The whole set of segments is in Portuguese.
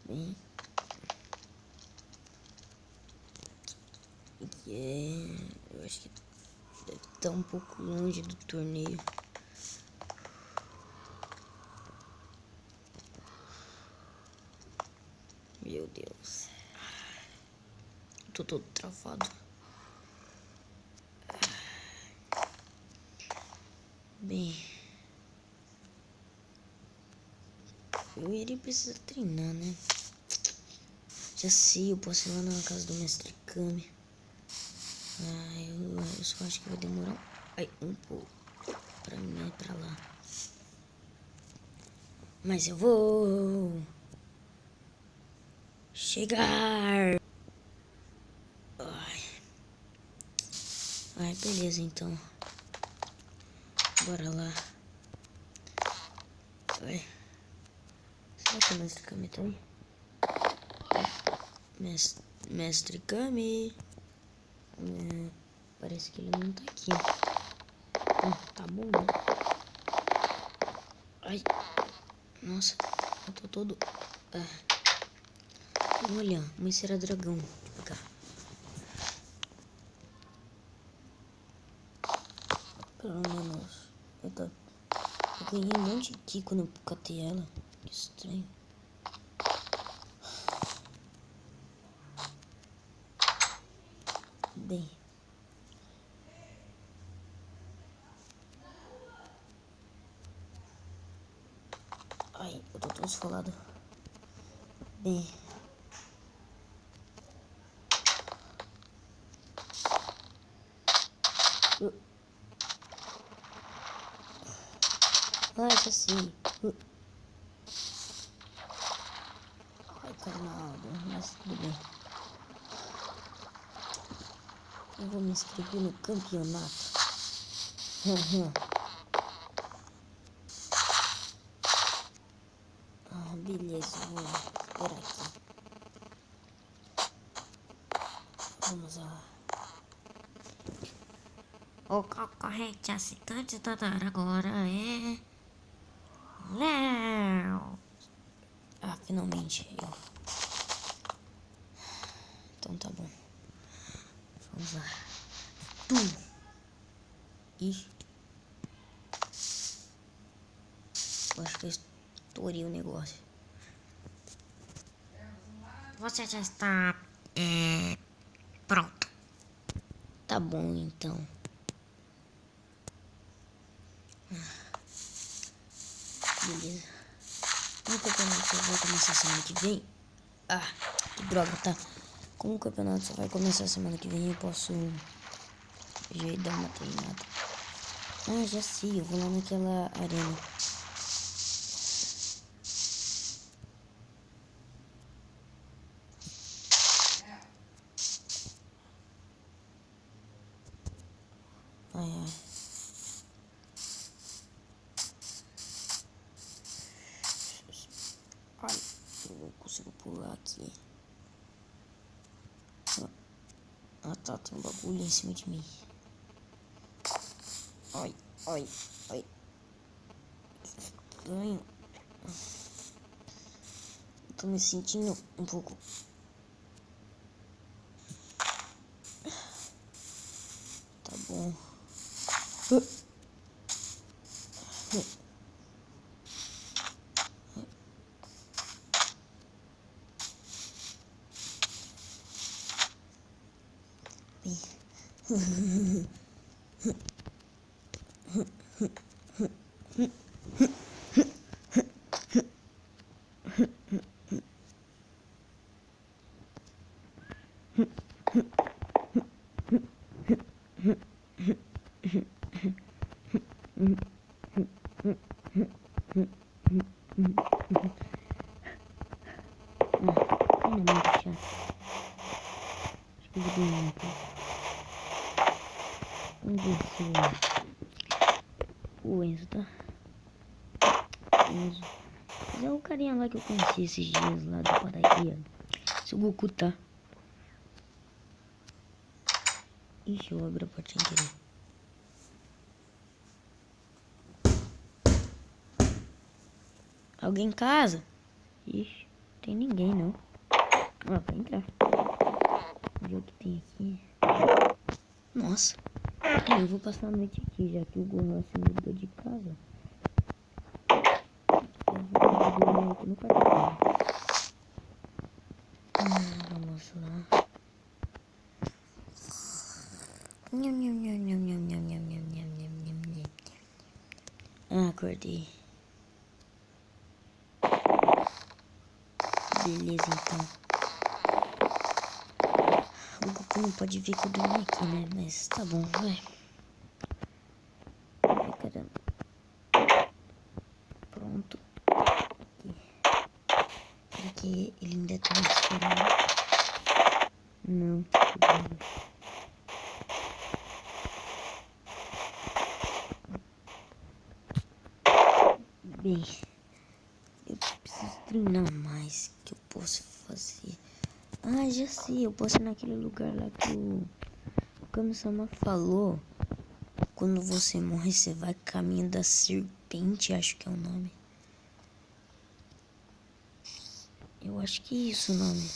Bem. Eu acho que deve estar um pouco longe do torneio. Meu Deus. Tô todo travado. Bem, eu iria precisar treinar, né? Já sei, eu posso ir lá na casa do mestre Kami. Eu só acho que vai demorar um pouco pra mim ir pra lá. Mas eu vou chegar. Ai, beleza então. Bora lá. Ai. Será que o mestre Kami tá aí? Mestre Kami. Parece que ele não tá aqui. Tá bom, né? Ai. Nossa, eu tô todo... Olha, uma cera dragão. Vou pegar. Pelo menos eu ganhei um monte de ki quando eu catei ela. Que estranho. Bem. Ai, eu tô todo esfolado. Bem. Ai, já sei. Ai, carnado, mas tudo bem. Eu vou me inscrever no campeonato. Beleza, vou esperar aqui. Vamos lá. O concorrente assistente da Dara agora é... Léo. Finalmente eu. Então tá bom. Vamos lá. Ih. Eu acho que eu estourei o negócio. Você já está pronto. Tá bom então. Beleza. Como o campeonato só vai começar semana que vem? Que droga, tá? Como o campeonato só vai começar semana que vem, eu posso já dar uma treinada. Já sei, eu vou lá naquela arena. Ai. Eu não consigo pular aqui. Tá, tem um bagulho em cima de mim. Ai. Estranho. Tô me sentindo um pouco... Tá bom. Finalmente chato. Acho que eu vou dormir aqui. Vamos ver se o Enzo tá. Enzo. Mas é o carinha lá que eu conheci esses dias lá da padaria. Se o Goku tá. Ixi, eu abri a porta sem querer. Alguém em casa? Ixi, não tem ninguém não. Ah, vai entrar. Vamos ver o que tem aqui. Nossa. Eu vou passar a noite aqui, já que o Gohan se mudou de casa. Eu vou dormir aqui no quarto dele. Vamos lá. Ah, acordei. Beleza, então. O Goku não pode ver que eu dormi aqui, né? Mas tá bom, vai. Ai, caramba. Pronto. Aqui. Porque ele ainda tá me esperando. Não, tudo bem. Bem, eu preciso treinar mais. Que eu posso fazer? Ah, já sei. Eu posso ir naquele lugar lá que o Kami-sama falou. Quando você morre, você vai caminho da serpente, acho que é o nome. Eu acho que é isso o nome.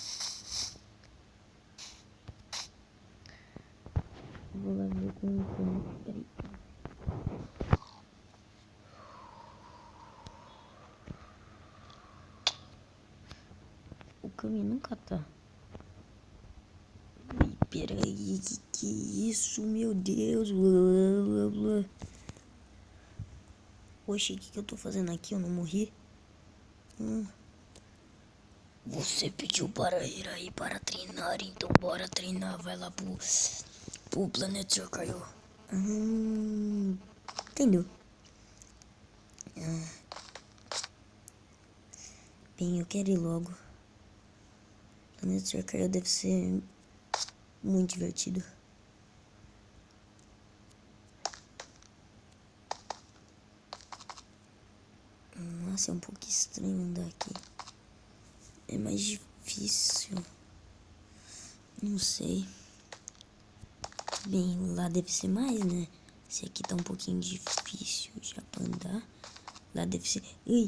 Vou lá ver com o Kami. Peraí. O Kami nunca tá. Ui, peraí, que é isso, meu Deus. Blá, blá, blá. Oxe, o que eu tô fazendo aqui? Eu não morri? Você pediu para ir aí para treinar, então bora treinar. Vai lá pro planeta Sr. Kaiô. Entendeu? Bem, eu quero ir logo. O planeta Sr. Kaiô deve ser muito divertido. Nossa, é um pouco estranho andar aqui. É mais difícil. Não sei. Bem, lá deve ser mais, né? Esse aqui tá um pouquinho difícil já pra andar. Lá deve ser... Ui,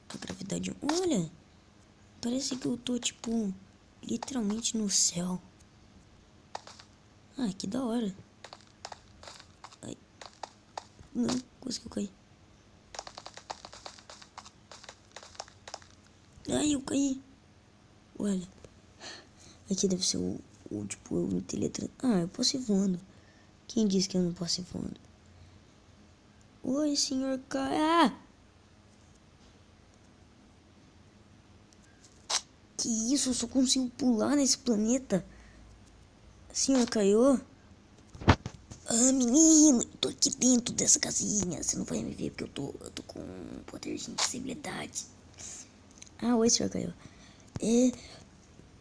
a gravidade... Olha! Parece que eu tô, tipo, literalmente no céu. Ah, que da hora. Ai. Não, conseguiu cair. Ai, eu caí. Olha. Aqui deve ser tipo, eu me Ah, eu posso ir voando. Quem disse que eu não posso ir voando? Oi, senhor K. Ah! Que isso? Eu só consigo pular nesse planeta? Senhor Kaiô? Ah, menino, tô aqui dentro dessa casinha. Você não vai me ver porque eu tô com um poder de invisibilidade. Ah, oi, senhor Kaiô. O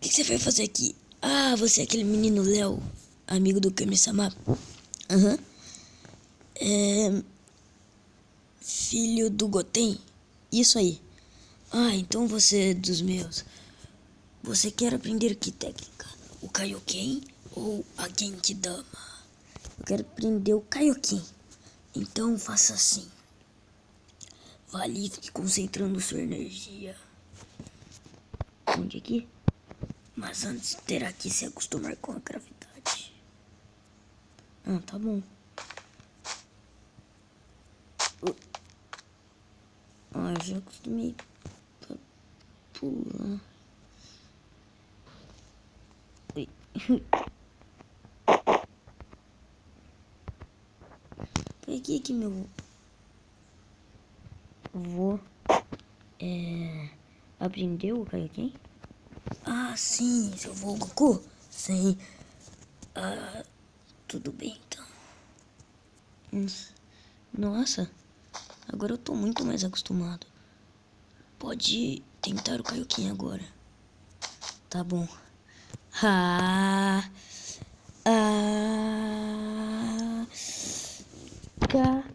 que você vai fazer aqui? Ah, você é aquele menino Léo, amigo do Kami-sama. Aham. Filho do Goten? Isso aí. Ah, então você é dos meus. Você quer aprender que técnica? O Kaioken ou a Genkidama? Eu quero aprender o Kaioken. Então faça assim. Vá ali e fique concentrando sua energia. Onde aqui? Mas antes terá que se acostumar com a gravidade. Ah, tá bom. Ah, eu já acostumei pra pular. Ui. Peguei aqui meu vô. Aprendeu o Kaioken? Ah, sim, seu vô Goku? Sim. Ah, tudo bem então. Nossa, agora eu tô muito mais acostumado. Pode tentar o Kaioken agora. Tá bom. Ah, ah, Kaioken.